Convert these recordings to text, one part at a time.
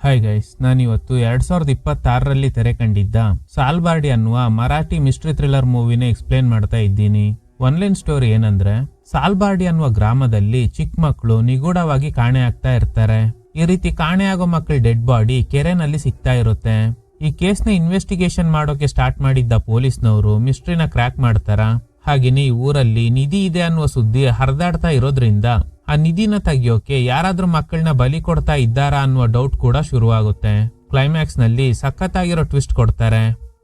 Hi guys, ನಾನಿವತ್ತು 2026ರಲ್ಲಿ ತೆರೆ ಕಂಡಿದ್ದ ಸಾಲ್ಬಾರ್ಡಿ ಅನ್ನುವ ಮರಾಠಿ ಮಿಸ್ಟ್ರಿ ಥ್ರಿಲ್ಲರ್ ಮೂವಿನ ಎಕ್ಸ್ಪ್ಲೇನ್ ಮಾಡ್ತಾ ಇದ್ದೀನಿ. ಒನ್ಲೈನ್ ಸ್ಟೋರಿ ಏನಂದ್ರೆ, ಸಾಲ್ಬಾರ್ಡಿ ಅನ್ನುವ ಗ್ರಾಮದಲ್ಲಿ ಚಿಕ್ಕ ಮಕ್ಕಳು ನಿಗೂಢವಾಗಿ ಕಾಣೆ ಆಗ್ತಾ ಇರ್ತಾರೆ. ಈ ರೀತಿ ಕಾಣೆ ಆಗೋ ಮಕ್ಕಳ ಡೆಡ್ ಬಾಡಿ ಕೆರೆನಲ್ಲಿ ಸಿಗ್ತಾ ಇರುತ್ತೆ. ಈ ಕೇಸ್ನ ಇನ್ವೆಸ್ಟಿಗೇಷನ್ ಮಾಡೋಕೆ ಸ್ಟಾರ್ಟ್ ಮಾಡಿದ್ದ ಪೊಲೀಸ್ನವರು ಮಿಸ್ಟ್ರಿನ ಕ್ರ್ಯಾಕ್ ಮಾಡ್ತಾರ. ಹಾಗೇನೆ ಈ ಊರಲ್ಲಿ ನಿಧಿ ಇದೆ ಅನ್ನುವ ಸುದ್ದಿ ಹರಿದಾಡ್ತಾ ಇರೋದ್ರಿಂದ ಆ ನಿಧಿನ ತೆಗಿಯೋಕೆ ಯಾರಾದ್ರೂ ಮಕ್ಕಳನ್ನ ಬಲಿ ಕೊಡ್ತಾ ಇದ್ದಾರಾ ಅನ್ನುವ ಡೌಟ್ ಕೂಡ ಶುರುವಾಗುತ್ತೆ. ಕ್ಲೈಮ್ಯಾಕ್ಸ್ ನಲ್ಲಿ ಸಖತ್ತಾಗಿರೋ ಟ್ವಿಸ್ಟ್ ಕೊಡ್ತಾರೆ.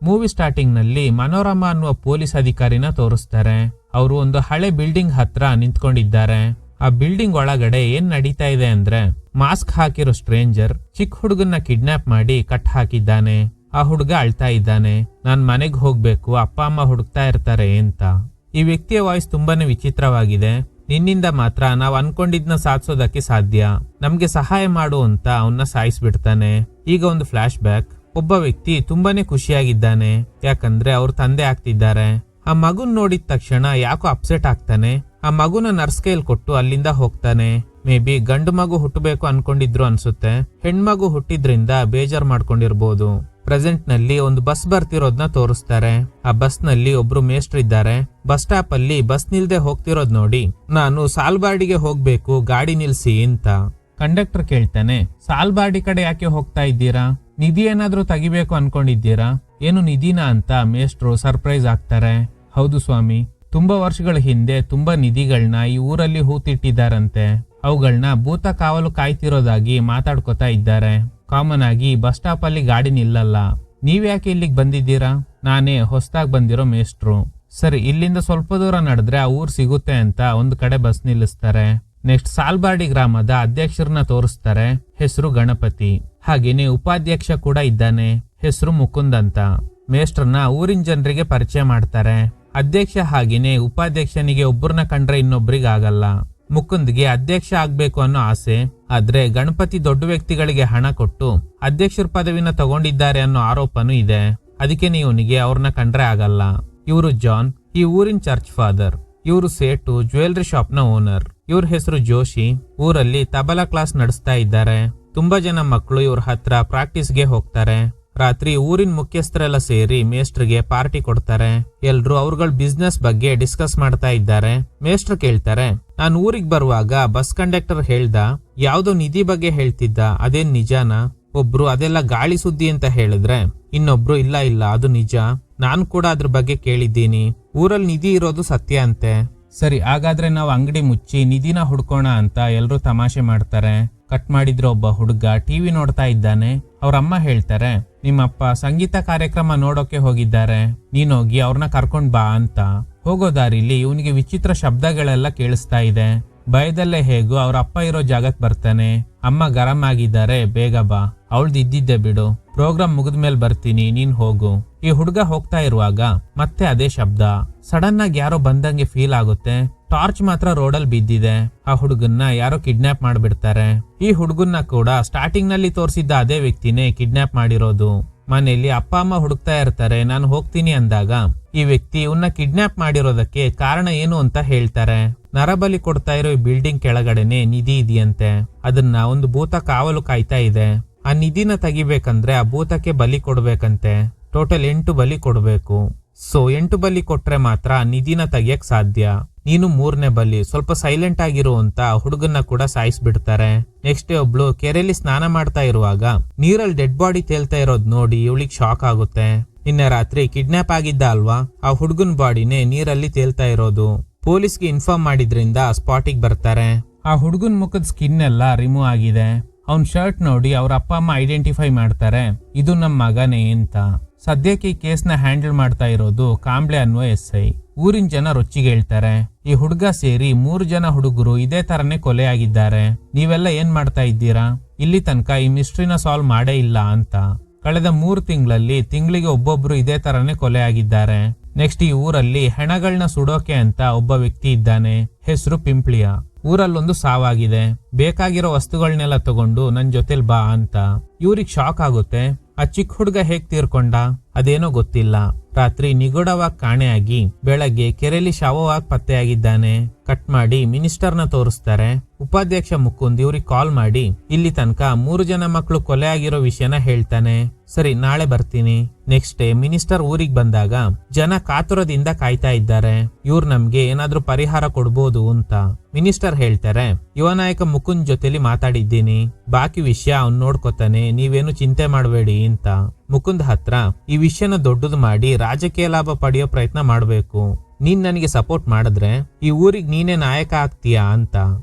ಮೂವಿ ಸ್ಟಾರ್ಟಿಂಗ್ ನಲ್ಲಿ ಮನೋರಮಾ ಅನ್ನುವ ಪೊಲೀಸ್ ಅಧಿಕಾರಿನ ತೋರಿಸ್ತಾರೆ. ಅವರು ಒಂದು ಹಳೆ ಬಿಲ್ಡಿಂಗ್ ಹತ್ರ ನಿಂತ್ಕೊಂಡಿದ್ದಾರೆ. ಆ ಬಿಲ್ಡಿಂಗ್ ಒಳಗಡೆ ಏನ್ ನಡೀತಾ ಇದೆ ಅಂದ್ರೆ, ಮಾಸ್ಕ್ ಹಾಕಿರೋ ಸ್ಟ್ರೇಂಜರ್ ಚಿಕ್ಕ ಹುಡುಗನ್ನ ಕಿಡ್ನಾಪ್ ಮಾಡಿ ಕಟ್ ಹಾಕಿದ್ದಾನೆ. ಆ ಹುಡುಗ ಅಳ್ತಾ ಇದ್ದಾನೆ, ನಾನ್ ಮನೆಗ್ ಹೋಗ್ಬೇಕು, ಅಪ್ಪ ಅಮ್ಮ ಹುಡುಕ್ತಾ ಇರ್ತಾರೆ ಅಂತ. ಈ ವ್ಯಕ್ತಿಯ ವಾಯ್ಸ್ ತುಂಬಾನೇ ವಿಚಿತ್ರವಾಗಿದೆ. ನಿನ್ನಿಂದ ಮಾತ್ರ ನಾವ್ ಅನ್ಕೊಂಡಿದ್ನ ಸಾಧಿಸೋದಕ್ಕೆ ಸಾಧ್ಯ, ನಮ್ಗೆ ಸಹಾಯ ಮಾಡು ಅಂತ ಅವನ್ನ ಸಾಯಿಸ್ಬಿಡ್ತಾನೆ. ಈಗ ಒಂದು ಫ್ಲಾಶ್ ಬ್ಯಾಕ್. ಒಬ್ಬ ವ್ಯಕ್ತಿ ತುಂಬಾನೇ ಖುಷಿಯಾಗಿದ್ದಾನೆ, ಯಾಕಂದ್ರೆ ಅವ್ರ ತಂದೆ ಆಗ್ತಿದ್ದಾರೆ. ಆ ಮಗುನ್ ನೋಡಿದ ತಕ್ಷಣ ಯಾಕೋ ಅಪ್ಸೆಟ್ ಆಗ್ತಾನೆ. ಆ ಮಗುನ ನರ್ಸ್ ಕೈಲ್ ಕೊಟ್ಟು ಅಲ್ಲಿಂದ ಹೋಗ್ತಾನೆ. ಮೇ ಬಿ ಗಂಡು ಮಗು ಹುಟ್ಟಬೇಕು ಅನ್ಕೊಂಡಿದ್ರು ಅನ್ಸುತ್ತೆ. ಹೆಣ್ಮಗು ಹುಟ್ಟಿದ್ರಿಂದ ಬೇಜಾರ್ ಮಾಡ್ಕೊಂಡಿರ್ಬೋದು. ಪ್ರೆಸೆಂಟ್ ನಲ್ಲಿ ಒಂದು ಬಸ್ ಬರ್ತಿರೋದ್ನ ತೋರಿಸ್ತಾರೆ. ಆ ಬಸ್ ನಲ್ಲಿ ಒಬ್ರು ಮೇಸ್ಟ್ರ್ ಇದ್ದಾರೆ. ಬಸ್ ಸ್ಟಾಪ್ ಅಲ್ಲಿ ಬಸ್ ನಿಲ್ದೆ ಹೋಗ್ತಿರೋದ್ ನೋಡಿ, ನಾನು ಸಾಲ್ಬಾರ್ಡಿಗೆ ಹೋಗ್ಬೇಕು, ಗಾಡಿ ನಿಲ್ಸಿ ಅಂತ. ಕಂಡಕ್ಟರ್ ಕೇಳ್ತಾನೆ, ಸಾಲ್ಬಾರ್ಡಿ ಕಡೆ ಯಾಕೆ ಹೋಗ್ತಾ ಇದ್ದೀರಾ? ನಿಧಿ ಏನಾದ್ರೂ ತೆಗಿಬೇಕು ಅನ್ಕೊಂಡಿದ್ದೀರಾ? ಏನು ನಿಧಿನ ಅಂತ ಮೇಸ್ಟ್ರು ಸರ್ಪ್ರೈಸ್ ಆಗ್ತಾರೆ. ಹೌದು ಸ್ವಾಮಿ, ತುಂಬಾ ವರ್ಷಗಳ ಹಿಂದೆ ತುಂಬಾ ನಿಧಿಗಳನ್ನ ಈ ಊರಲ್ಲಿ ಹೂತಿಟ್ಟಿದ್ದಾರಂತೆ. ಅವುಗಳನ್ನ ಭೂತ ಕಾವಲು ಕಾಯ್ತಿರೋದಾಗಿ ಮಾತಾಡ್ಕೋತಾ ಇದ್ದಾರೆ. ಕಾಮನ್ ಆಗಿ ಬಸ್ ಸ್ಟಾಪ್ ಅಲ್ಲಿ ಗಾಡಿ ನಿಲ್ಲಲ್ಲ. ನೀವ್ಯಾಕೆ ಇಲ್ಲಿಗೆ ಬಂದಿದ್ದೀರಾ? ನಾನೇ ಹೊಸದಾಗಿ ಬಂದಿರೋ ಮೇಸ್ಟ್ರು. ಸರಿ, ಇಲ್ಲಿಂದ ಸ್ವಲ್ಪ ದೂರ ನಡೆದ್ರೆ ಆ ಊರ್ ಸಿಗುತ್ತೆ ಅಂತ ಒಂದು ಕಡೆ ಬಸ್ ನಿಲ್ಲಿಸ್ತಾರೆ. ನೆಕ್ಸ್ಟ್ ಸಾಲ್ಬಾರ್ಡಿ ಗ್ರಾಮದ ಅಧ್ಯಕ್ಷರನ್ನ ತೋರಿಸ್ತಾರೆ. ಹೆಸರು ಗಣಪತಿ. ಹಾಗೇನೆ ಉಪಾಧ್ಯಕ್ಷ ಕೂಡ ಇದ್ದಾನೆ, ಹೆಸರು ಮುಕುಂದ್ ಅಂತ. ಮೇಸ್ಟ್ರನ್ನ ಊರಿನ ಜನರಿಗೆ ಪರಿಚಯ ಮಾಡ್ತಾರೆ. ಅಧ್ಯಕ್ಷ ಹಾಗೇನೆ ಉಪಾಧ್ಯಕ್ಷನಿಗೆ ಒಬ್ಬರನ್ನ ಕಂಡ್ರೆ ಇನ್ನೊಬ್ರಿಗೆ ಆಗಲ್ಲ. ಮುಕುಂದ್ಗೆ ಅಧ್ಯಕ್ಷ ಆಗ್ಬೇಕು ಅನ್ನೋ ಆಸೆ. ಆದ್ರೆ ಗಣಪತಿ ದೊಡ್ಡ ವ್ಯಕ್ತಿಗಳಿಗೆ ಹಣ ಕೊಟ್ಟು ಅಧ್ಯಕ್ಷರ ಪದವಿನ ತಗೊಂಡಿದ್ದಾರೆ ಅನ್ನೋ ಆರೋಪನೂ ಇದೆ. ಅದಕ್ಕೆ ಇವನಿಗೆ ಅವ್ರನ್ನ ಕಂಡ್ರೆ ಆಗಲ್ಲ. ಇವರು ಜಾನ್, ಈ ಊರಿನ ಚರ್ಚ್ ಫಾದರ್. ಇವರು ಸೇಟು, ಜ್ಯುವೆಲ್ರಿ ಶಾಪ್ ನ ಓನರ್. ಇವ್ರ ಹೆಸರು ಜೋಶಿ. ಊರಲ್ಲಿ ತಬಲಾ ಕ್ಲಾಸ್ ನಡೆಸ್ತಾ ಇದ್ದಾರೆ. ತುಂಬಾ ಜನ ಮಕ್ಕಳು ಇವ್ರ ಹತ್ರ ಪ್ರಾಕ್ಟೀಸ್ಗೆ ಹೋಗ್ತಾರೆ. ರಾತ್ರಿ ಊರಿನ ಮುಖ್ಯಸ್ಥರೆಲ್ಲ ಸೇರಿ ಮೇಸ್ಟ್ರಿಗೆ ಪಾರ್ಟಿ ಕೊಡ್ತಾರೆ. ಎಲ್ರು ಅವ್ರಗಳ ಬಿಸ್ನೆಸ್ ಬಗ್ಗೆ ಡಿಸ್ಕಸ್ ಮಾಡ್ತಾ ಇದ್ದಾರೆ. ಮೇಸ್ಟ್ರ್ ಕೇಳ್ತಾರೆ, ನಾನು ಊರಿಗೆ ಬರುವಾಗ ಬಸ್ ಕಂಡಕ್ಟರ್ ಹೇಳ್ದ, ಯಾವ್ದೋ ನಿಧಿ ಬಗ್ಗೆ ಹೇಳ್ತಿದ್ದ, ಅದೇನ್ ನಿಜಾನ? ಒಬ್ರು ಅದೆಲ್ಲ ಗಾಳಿ ಸುದ್ದಿ ಅಂತ ಹೇಳಿದ್ರೆ, ಇನ್ನೊಬ್ರು ಇಲ್ಲ ಇಲ್ಲ ಅದು ನಿಜ, ನಾನು ಕೂಡ ಅದ್ರ ಬಗ್ಗೆ ಕೇಳಿದ್ದೀನಿ, ಊರಲ್ಲಿ ನಿಧಿ ಇರೋದು ಸತ್ಯ ಅಂತೆ. ಸರಿ, ಹಾಗಾದ್ರೆ ನಾವು ಅಂಗಡಿ ಮುಚ್ಚಿ ನಿಧಿನ ಹುಡ್ಕೋಣ ಅಂತ ಎಲ್ರು ತಮಾಷೆ ಮಾಡ್ತಾರೆ. ಕಟ್ ಮಾಡಿದ್ರೆ ಒಬ್ಬ ಹುಡುಗ ಟಿವಿ ನೋಡ್ತಾ ಇದ್ದಾನೆ. ಅವ್ರ ಅಮ್ಮ ಹೇಳ್ತಾರೆ, ನಿಮ್ಮಪ್ಪ ಸಂಗೀತ ಕಾರ್ಯಕ್ರಮ ನೋಡೋಕೆ ಹೋಗಿದ್ದಾರೆ, ನೀನೋಗಿ ಅವ್ರನ್ನ ಕರ್ಕೊಂಡ್ ಬಾ ಅಂತ. ಹೋಗೋ ದಾರಿಲಿ ಇವನಿಗೆ ವಿಚಿತ್ರ ಶಬ್ದಗಳೆಲ್ಲ ಕೇಳಿಸ್ತಾ ಇದೆ. ಭಯದಲ್ಲೇ ಹೇಗೂ ಅವ್ರ ಅಪ್ಪ ಇರೋ ಜಾಗಕ್ಕೆ ಬರ್ತಾನೆ. ಅಮ್ಮ ಗರಂ ಆಗಿದ್ದಾರೆ, ಬೇಗ ಬಾ, ಅವಳ್ದು ಇದ್ದಿದ್ದೆ ಬಿಡು, ಪ್ರೋಗ್ರಾಮ್ ಮುಗಿದ್ಮೇಲೆ ಬರ್ತೀನಿ, ನೀನ್ ಹೋಗು. ಈ ಹುಡುಗ ಹೋಗ್ತಾ ಇರುವಾಗ ಮತ್ತೆ ಅದೇ ಶಬ್ದ. ಸಡನ್ ಆಗಿ ಯಾರೋ ಬಂದಂಗೆ ಫೀಲ್ ಆಗುತ್ತೆ. ಟಾರ್ಚ್ ಮಾತ್ರ ರೋಡಲ್ಲಿ ಬಿದ್ದಿದೆ. ಆ ಹುಡುಗನ್ನ ಯಾರೋ ಕಿಡ್ನಾಪ್ ಮಾಡ್ಬಿಡ್ತಾರೆ. ಈ ಹುಡುಗನ್ನ ಕೂಡ ಸ್ಟಾರ್ಟಿಂಗ್ ನಲ್ಲಿ ತೋರಿಸಿದ್ದ ಅದೇ ವ್ಯಕ್ತಿನೇ ಕಿಡ್ನಾಪ್ ಮಾಡಿರೋದು. ಮನೆಯಲ್ಲಿ ಅಪ್ಪ ಅಮ್ಮ ಹುಡುಕ್ತಾ ಇರ್ತಾರೆ. ನಾನು ಹೋಗ್ತೀನಿ ಅಂದಾಗ ಈ ವ್ಯಕ್ತಿ ಇವನ್ನ ಕಿಡ್ನಾಪ್ ಮಾಡಿರೋದಕ್ಕೆ ಕಾರಣ ಏನು ಅಂತ ಹೇಳ್ತಾರೆ. ನರಬಲಿ ಕೊಡ್ತಾ ಇರೋ ಈ ಬಿಲ್ಡಿಂಗ್ ಕೆಳಗಡೆನೆ ನಿಧಿ ಇದೆಯಂತೆ. ಅದನ್ನ ಒಂದು ಭೂತ ಕಾವಲು ಕಾಯ್ತಾ ಇದೆ. ಆ ನಿಧಿನ ತೆಗಿಬೇಕಂದ್ರೆ ಆ ಭೂತಕ್ಕೆ ಬಲಿ ಕೊಡ್ಬೇಕಂತೆ. ಟೋಟಲ್ 8 ಬಲಿ ಕೊಡ್ಬೇಕು. ಸೊ 8 ಬಲಿ ಕೊಟ್ರೆ ಮಾತ್ರ ನಿಧಿನ ತೆಗಿಯಕ್ ಸಾಧ್ಯ. ನೀನು 3ನೇ ಬಲಿ, ಸ್ವಲ್ಪ ಸೈಲೆಂಟ್ ಆಗಿರು ಅಂತ ಹುಡುಗನ್ನ ಕೂಡ ಸಾಯಿಸ್ಬಿಡ್ತಾರೆ. ನೆಕ್ಸ್ಟ್ ಒಬ್ಳು ಕೆರೆಯಲ್ಲಿ ಸ್ನಾನ ಮಾಡ್ತಾ ಇರುವಾಗ ನೀರಲ್ಲಿ ಡೆಡ್ ಬಾಡಿ ತೇಲ್ತಾ ಇರೋದ್ ನೋಡಿ ಇವಳಿಗೆ ಶಾಕ್ ಆಗುತ್ತೆ. ನಿನ್ನೆ ರಾತ್ರಿ ಕಿಡ್ನಾಪ್ ಆಗಿದ್ದ ಅಲ್ವಾ, ಆ ಹುಡುಗನ್ ಬಾಡಿನೇ ನೀರಲ್ಲಿ ತೇಲ್ತಾ ಇರೋದು. ಪೊಲೀಸ್ಗೆ ಇನ್ಫಾರ್ಮ್ ಮಾಡಿದ್ರಿಂದ ಸ್ಪಾಟಿಗೆ ಬರ್ತಾರೆ. ಆ ಹುಡುಗನ್ ಮುಖದ ಸ್ಕಿನ್ ಎಲ್ಲ ರಿಮೂವ್ ಆಗಿದೆ. ಅವ್ನ್ ಶರ್ಟ್ ನೋಡಿ ಅವ್ರ ಅಪ್ಪ ಅಮ್ಮ ಐಡೆಂಟಿಫೈ ಮಾಡ್ತಾರೆ, ಇದು ನಮ್ ಮಗನೇ ಅಂತ. ಸದ್ಯಕ್ಕೆ ಈ ಕೇಸ್ನ ಹ್ಯಾಂಡಲ್ ಮಾಡ್ತಾ ಇರೋದು ಕಾಂಬ್ಳೆ ಅನ್ನುವ SI. ಊರಿನ ಜನ ರೊಚ್ಚಿಗೆ ಹೇಳ್ತಾರೆ, ಈ ಹುಡುಗ ಸೇರಿ 3 ಜನ ಹುಡುಗರು ಇದೇ ತರನೇ ಕೊಲೆ ಆಗಿದ್ದಾರೆ. ನೀವೆಲ್ಲ ಏನ್ ಮಾಡ್ತಾ ಇದ್ದೀರಾ? ಇಲ್ಲಿ ತನಕ ಈ ಮಿಸ್ಟ್ರಿನ ಸಾಲ್ವ್ ಮಾಡೇ ಇಲ್ಲ ಅಂತ. ಕಳೆದ 3 ತಿಂಗಳಲ್ಲಿ ತಿಂಗಳಿಗೆ ಒಬ್ಬೊಬ್ರು ಇದೇ ತರನೇ ಕೊಲೆ ಆಗಿದ್ದಾರೆ. ನೆಕ್ಸ್ಟ್ ಈ ಊರಲ್ಲಿ ಹೆಣಗಳನ್ನ ಸುಡೋಕೆ ಅಂತ ಒಬ್ಬ ವ್ಯಕ್ತಿ ಇದ್ದಾನೆ, ಹೆಸರು ಪಿಂಪ್ಳಿಯ. ಊರಲ್ಲೊಂದು ಸಾವಾಗಿದೆ. ಬೇಕಾಗಿರೋ ವಸ್ತುಗಳನ್ನೆಲ್ಲ ತಗೊಂಡು ನನ್ ಜೊತೆಲ್ ಬಾ ಅಂತ. ಇವ್ರಿಗೆ ಶಾಕ್ ಆಗುತ್ತೆ. ಆ ಚಿಕ್ಕ ಹುಡುಗ ಹೇಗ್ ತೀರ್ಕೊಂಡ? ಅದೇನೋ ಗೊತ್ತಿಲ್ಲ. ರಾತ್ರಿ ನಿಗೂಢವಾಗಿ ಕಾಣೆಯಾಗಿ ಬೆಳಗ್ಗೆ ಕೆರೆಯಲ್ಲಿ ಶವವಾಗಿ ಪತ್ತೆಯಾಗಿದ್ದಾನೆ. ಕಟ್ ಮಾಡಿ ಮಿನಿಸ್ಟರ್ನ ತೋರಿಸ್ತಾರೆ. ಉಪಾಧ್ಯಕ್ಷ ಮುಕುಂದ್ ಇವ್ರಿಗೆ ಕಾಲ್ ಮಾಡಿ ಇಲ್ಲಿ ತನಕ 3 ಜನ ಮಕ್ಕಳು ಕೊಲೆ ಆಗಿರೋ ವಿಷಯನ ಹೇಳ್ತಾನೆ. ಸರಿ, ನಾಳೆ ಬರ್ತೀನಿ. ನೆಕ್ಸ್ಟ್ ಡೇ ಮಿನಿಸ್ಟರ್ ಊರಿಗೆ ಬಂದಾಗ ಜನ ಕಾತುರದಿಂದ ಕಾಯ್ತಾ ಇದ್ದಾರೆ. ಇವ್ರು ನಮ್ಗೆ ಏನಾದ್ರೂ ಪರಿಹಾರ ಕೊಡ್ಬೋದು ಅಂತ. ಮಿನಿಸ್ಟರ್ ಹೇಳ್ತಾರೆ, ಯುವ ನಾಯಕ ಮುಕುಂದ್ ಜೊತೆಲಿ ಮಾತಾಡಿದ್ದೀನಿ, ಬಾಕಿ ವಿಷಯ ಅವ್ನ್ ನೋಡ್ಕೊತಾನೆ, ನೀವೇನು ಚಿಂತೆ ಮಾಡಬೇಡಿ ಅಂತ. ಮುಕುಂದ್ ಹತ್ರ ಈ ವಿಷಯನ ದೊಡ್ಡದು ಮಾಡಿ ರಾಜಕೀಯ ಲಾಭ ಪಡೆಯೋ ಪ್ರಯತ್ನ ಮಾಡ್ಬೇಕು. ನೀನ್ ನನಗೆ ಸಪೋರ್ಟ್ ಮಾಡಿದ್ರೆ ಈ ಊರಿಗೆ ನೀನೇ ನಾಯಕ ಆಗ್ತೀಯಾ ಅಂತ.